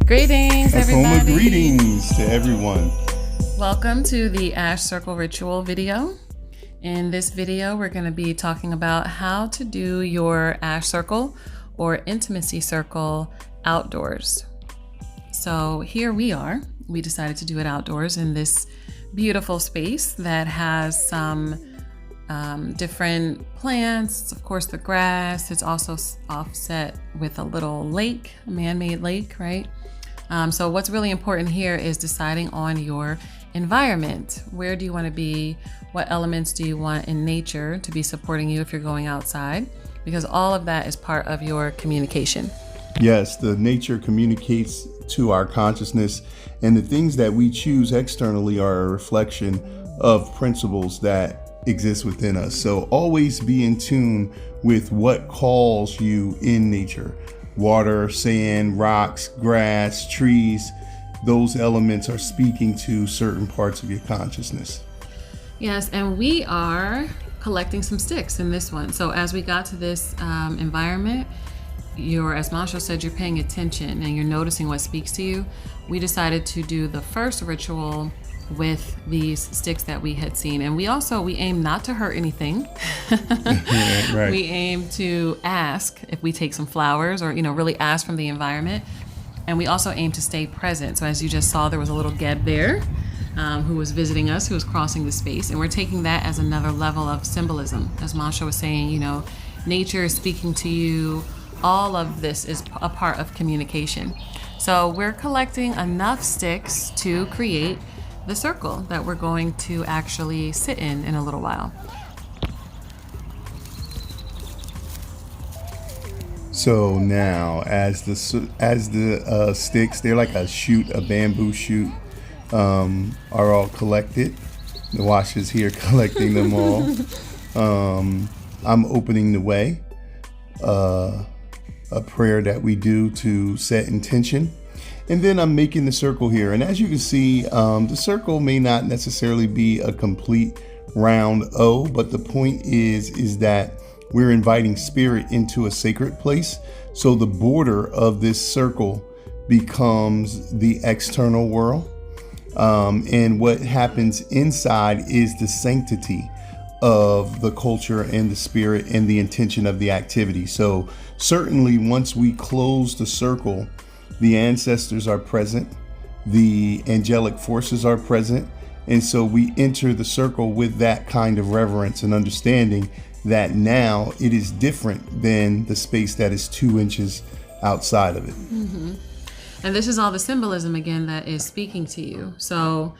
Greetings, everybody. Akoma greetings to everyone. Welcome to the Ash Circle Ritual video. In this video, we're going to be talking about how to do your Ash Circle or Intimacy Circle outdoors. So here we are. We decided to do it outdoors in this beautiful space that has some different plants, of course the grass. It's also offset with a little lake, a man-made lake, right? So what's really important here is deciding on your environment. Where do you want to be? What elements do you want in nature to be supporting you if you're going outside? Because all of that is part of your communication. Yes, the nature communicates to our consciousness, and the things that we choose externally are a reflection of principles that exist within us. So always be in tune with what calls you in nature. Water, sand, rocks, grass, trees, those elements are speaking to certain parts of your consciousness. Yes, and we are collecting some sticks in this one. So as we got to this environment, as Masho said, you're paying attention and you're noticing what speaks to you. We decided to do the first ritual with these sticks that we had seen, and we aim not to hurt anything. Right. We aim to ask if we take some flowers, or really ask from the environment, and we also aim to stay present. So as you just saw, there was a little Geb there who was visiting us, who was crossing the space, and we're taking that as another level of symbolism. As Masha was saying, nature is speaking to you. All of this is a part of communication. So we're collecting enough sticks to create the circle that we're going to actually sit in a little while. So now, as the sticks, they're like a bamboo shoot, are all collected. The washer's here collecting them all. I'm opening the way. A prayer that we do to set intention. And then I'm making the circle here. And as you can see, the circle may not necessarily be a complete round O, but the point is that we're inviting spirit into a sacred place. So the border of this circle becomes the external world. And what happens inside is the sanctity of the culture and the spirit and the intention of the activity. So certainly once we close the circle, the ancestors are present, the angelic forces are present, and so we enter the circle with that kind of reverence and understanding that now it is different than the space that is 2 inches outside of it. Mm-hmm. And this is all the symbolism again that is speaking to you. So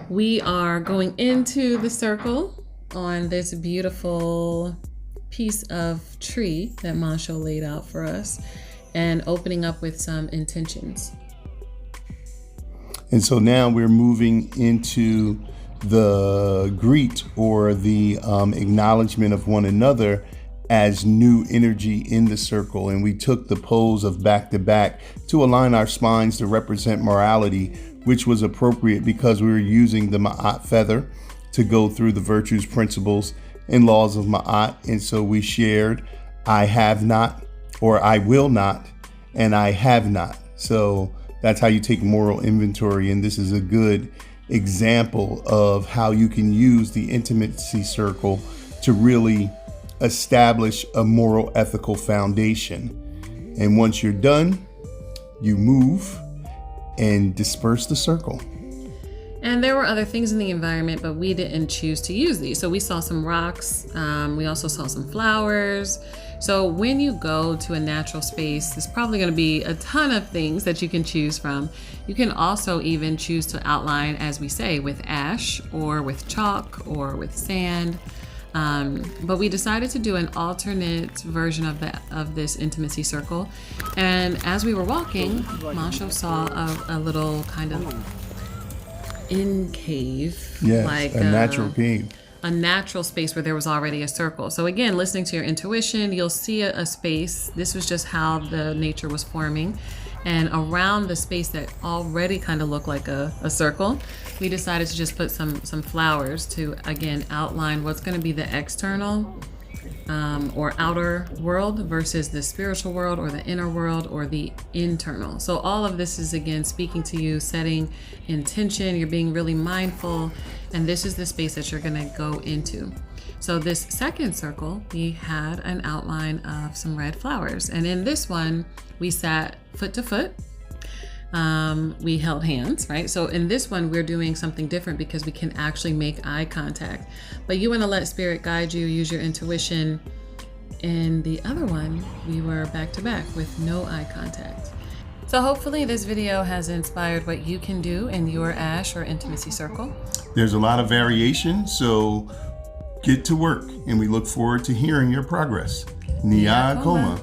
we are going into the circle on this beautiful piece of tree that Masho laid out for us, and opening up with some intentions. And so now we're moving into the greet or the acknowledgement of one another as new energy in the circle. And we took the pose of back to back to align our spines to represent morality, which was appropriate because we were using the Ma'at feather to go through the virtues, principles, and laws of Ma'at. And so we shared, I have not, or I will not, and I have not. So that's how you take moral inventory. And this is a good example of how you can use the intimacy circle to really establish a moral, ethical foundation. And once you're done, you move and disperse the circle. And there were other things in the environment, but we didn't choose to use these. So we saw some rocks. We also saw some flowers. So when you go to a natural space, there's probably going to be a ton of things that you can choose from. You can also even choose to outline, as we say, with ash or with chalk or with sand. But we decided to do an alternate version of this intimacy circle. And as we were walking, Masho saw a little kind of in cave, yes, like a natural cave, a natural space where there was already a circle. So again, listening to your intuition, you'll see a space. This was just how the nature was forming, and around the space that already kind of looked like a circle, we decided to just put some flowers to again outline what's going to be the external or outer world versus the spiritual world or the inner world or the internal. So all of this is, again, speaking to you, setting intention. You're being really mindful, and this is the space that you're going to go into. So this second circle, we had an outline of some red flowers, and in this one we sat foot to foot. We held hands, right? So in this one, we're doing something different because we can actually make eye contact. But you want to let spirit guide you, use your intuition. In the other one, we were back to back with no eye contact. So hopefully this video has inspired what you can do in your ASH or intimacy circle. There's a lot of variation, so get to work, and we look forward to hearing your progress. Nia Koma.